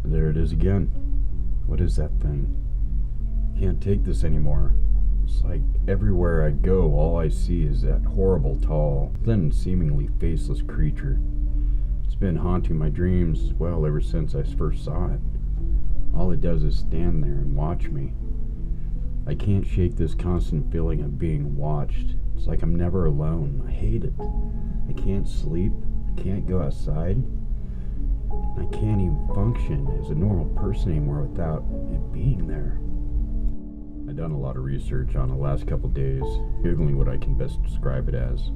There it is again. What is that thing? Can't take this anymore. It's like everywhere I go, all I see is that horrible, tall, thin, seemingly faceless creature. It's been haunting my dreams as well ever since I first saw it. All it does is stand there and watch me. I can't shake this constant feeling of being watched. It's like I'm never alone. I hate it. I can't sleep. I can't go outside. I can't even function as a normal person anymore without it being there. I've done a lot of research on the last couple days, Googling what I can best describe it as.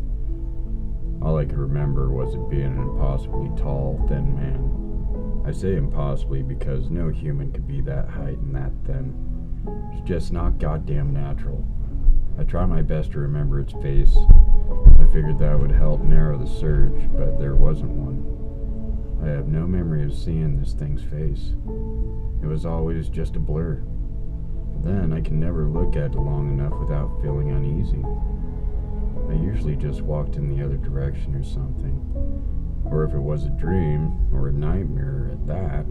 All I could remember was it being an impossibly tall, thin man. I say impossibly because no human could be that height and that thin. It's just not goddamn natural. I try my best to remember its face. I figured that would help narrow the search, but there wasn't one. I have no memory of seeing this thing's face. It was always just a blur. But then I can never look at it long enough without feeling uneasy. I usually just walked in the other direction or something. Or if it was a dream, or a nightmare at that,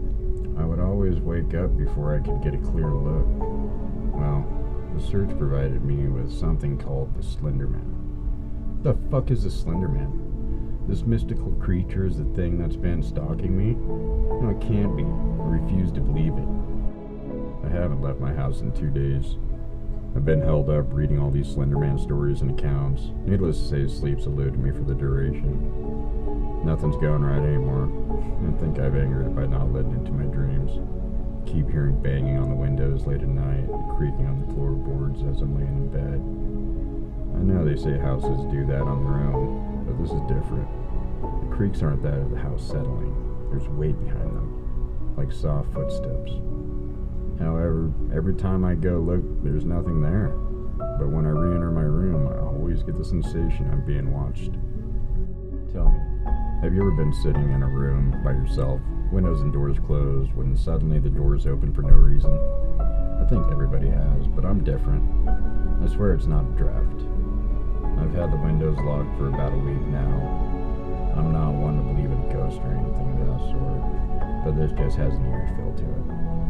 I would always wake up before I could get a clear look. Well, the search provided me with something called the Slender Man. The fuck is the Slender Man? This mystical creature is the thing that's been stalking me? No, it can't be. I refuse to believe it. I haven't left my house in 2 days. I've been held up reading all these Slender Man stories and accounts. Needless to say, sleep's eluded me for the duration. Nothing's going right anymore. I think I've angered it by not letting into my dreams. Keep hearing banging on the windows late at night and creaking on the floorboards as I'm laying in bed. I know they say houses do that on their own, but this is different. The creaks aren't that of the house settling. There's weight behind them, like soft footsteps. However, every time I go look, there's nothing there. But when I re-enter my room, I always get the sensation I'm being watched. Tell me, have you ever been sitting in a room by yourself, windows and doors closed, when suddenly the doors open for no reason? I think everybody has, but I'm different. I swear it's not a draft. I've had the windows locked for about a week now. I'm not one to believe in ghosts or anything of that sort, but this just has an eerie feel to it.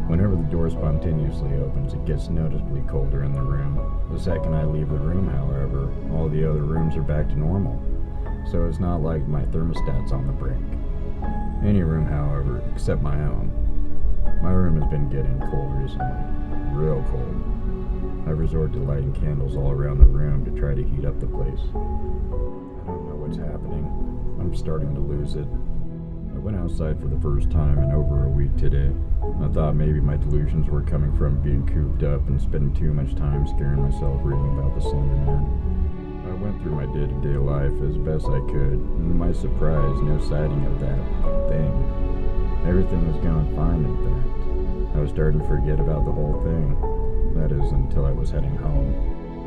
Whenever the door spontaneously opens, it gets noticeably colder in the room. The second I leave the room, however, all the other rooms are back to normal. So it's not like my thermostat's on the brink. Any room, however, except my own. My room has been getting cold recently. Real cold. I resort to lighting candles all around the room to try to heat up the place. I don't know what's happening. I'm starting to lose it. I went outside for the first time in over a week today. I thought maybe my delusions were coming from being cooped up and spending too much time scaring myself reading about the Slender Man. I went through my day-to-day life as best I could, and to my surprise, no sighting of that thing. Everything was going fine, in fact. I was starting to forget about the whole thing. That is, until I was heading home.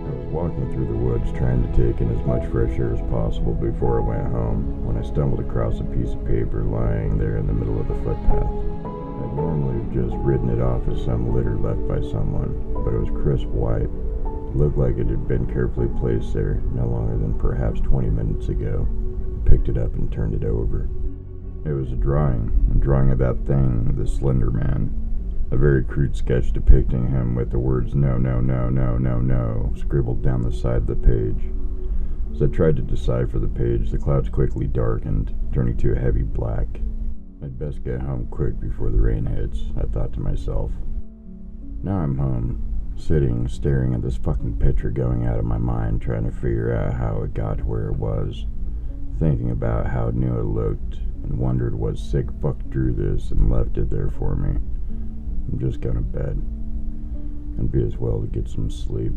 I was walking through the woods trying to take in as much fresh air as possible before I went home, when I stumbled across a piece of paper lying there in the middle of the footpath. I'd normally have just written it off as some litter left by someone, but it was crisp white. It looked like it had been carefully placed there no longer than perhaps 20 minutes ago. I picked it up and turned it over. It was a drawing of that thing, the Slender Man. A very crude sketch depicting him with the words "no, no, no, no, no, no" scribbled down the side of the page. As I tried to decipher the page, the clouds quickly darkened, turning to a heavy black. I'd best get home quick before the rain hits, I thought to myself. Now I'm home, sitting, staring at this fucking picture going out of my mind, trying to figure out how it got to where it was, thinking about how new it looked, and wondered what sick fuck drew this and left it there for me. I'm just going to bed, and be as well to get some sleep.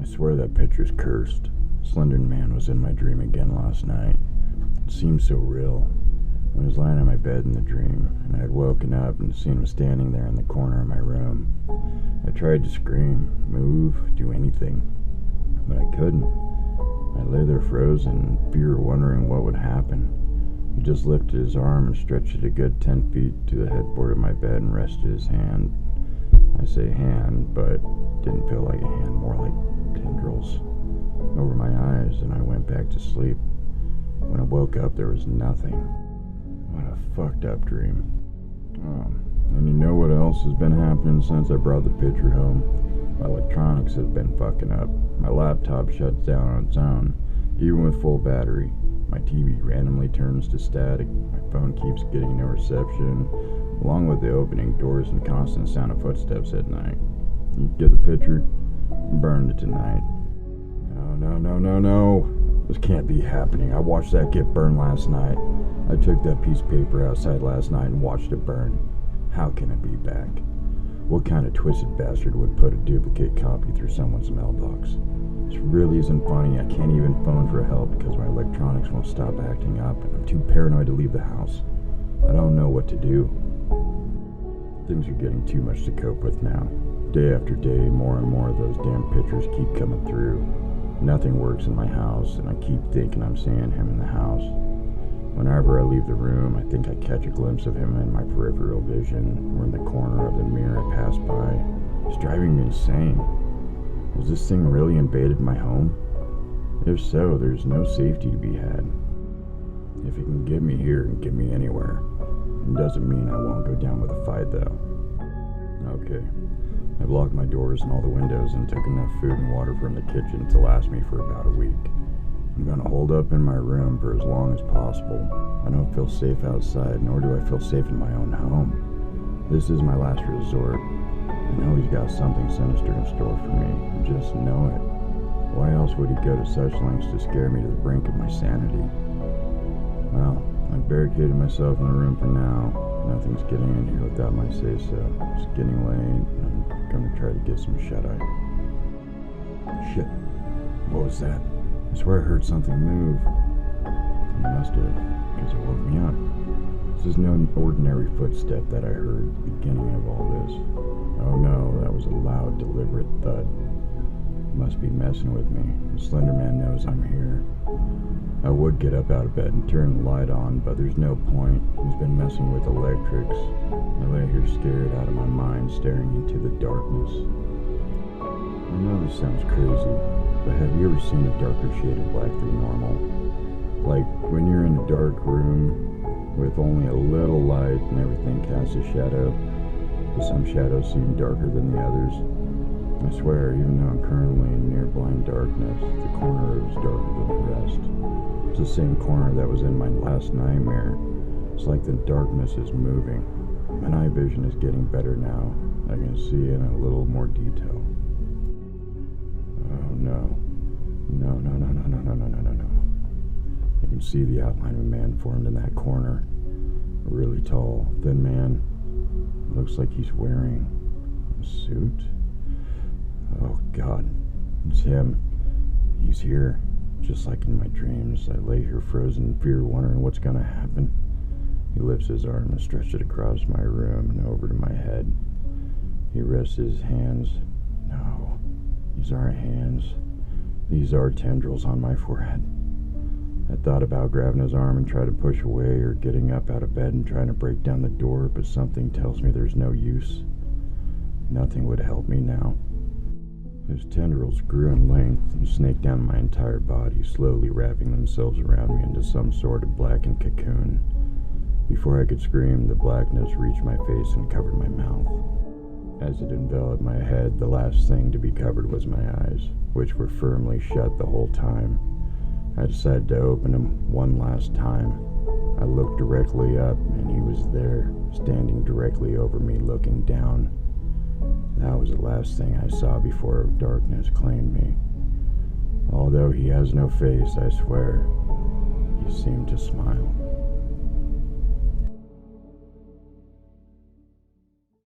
I swear that picture's cursed. Slender Man was in my dream again last night. It seemed so real. I was lying in my bed in the dream, and I had woken up and seen him standing there in the corner of my room. I tried to scream, move, do anything, but I couldn't. I lay there frozen, in fear, wondering what would happen. He just lifted his arm and stretched it a good 10 feet to the headboard of my bed and rested his hand. I say hand, but didn't feel like a hand, more like tendrils, over my eyes, and I went back to sleep. When I woke up, there was nothing. What a fucked up dream. And you know what else has been happening since I brought the picture home? My electronics has been fucking up. My laptop shuts down on its own, even with full battery. My TV randomly turns to static. My phone keeps getting no reception, along with the opening doors and constant sound of footsteps at night. You get the picture? Burned it tonight. No. This can't be happening. I watched that get burned last night. I took that piece of paper outside last night and watched it burn. How can it be back? What kind of twisted bastard would put a duplicate copy through someone's mailbox? This really isn't funny. I can't even phone for help because my electronics won't stop acting up and I'm too paranoid to leave the house. I don't know what to do. Things are getting too much to cope with now. Day after day, more and more of those damn pictures keep coming through. Nothing works in my house, and I keep thinking I'm seeing him in the house. Whenever I leave the room, I think I catch a glimpse of him in my peripheral vision, or in the corner of the mirror I pass by. It's driving me insane. Has this thing really invaded my home? If so, there's no safety to be had. If it can get me here and get me anywhere, it doesn't mean I won't go down with a fight, though. Okay. I've locked my doors and all the windows and took enough food and water from the kitchen to last me for about a week. I'm gonna hold up in my room for as long as possible. I don't feel safe outside, nor do I feel safe in my own home. This is my last resort. I know he's got something sinister in store for me. I just know it. Why else would he go to such lengths to scare me to the brink of my sanity? Well, I've barricaded myself in the room for now. Nothing's getting in here without my say-so. It's getting late, and I'm gonna try to get some shut-eye. Shit. What was that? I swear I heard something move. I must have, because it woke me up. This is no ordinary footstep that I heard at the beginning of all this. Oh no, that was a loud, deliberate thud. Must be messing with me. The Slender Man knows I'm here. I would get up out of bed and turn the light on, but there's no point. He's been messing with electrics. I lay here scared out of my mind, staring into the darkness. I know this sounds crazy, but have you ever seen a darker shade of black than normal? Like when you're in a dark room with only a little light and everything casts a shadow, but some shadows seem darker than the others. I swear, even though I'm currently in near blind darkness, the corner is darker than the rest. It's the same corner that was in my last nightmare. It's like the darkness is moving. My night vision is getting better now. I can see in a little more detail. Oh no. No. I can see the outline of a man formed in that corner. A really tall, thin man. Looks like he's wearing a suit. Oh God, it's him. He's here, just like in my dreams. I lay here frozen in fear, wondering what's gonna happen. He lifts his arm and stretches it across my room and over to my head. He rests his hands. No, these aren't hands. These are tendrils on my forehead. I thought about grabbing his arm and trying to push away, or getting up out of bed and trying to break down the door, but something tells me there's no use. Nothing would help me now. His tendrils grew in length and snaked down my entire body, slowly wrapping themselves around me into some sort of blackened cocoon. Before I could scream, the blackness reached my face and covered my mouth. As it enveloped my head, the last thing to be covered was my eyes, which were firmly shut the whole time. I decided to open them one last time. I looked directly up, and he was there, standing directly over me, looking down. That was the last thing I saw before darkness claimed me. Although he has no face, I swear, he seemed to smile.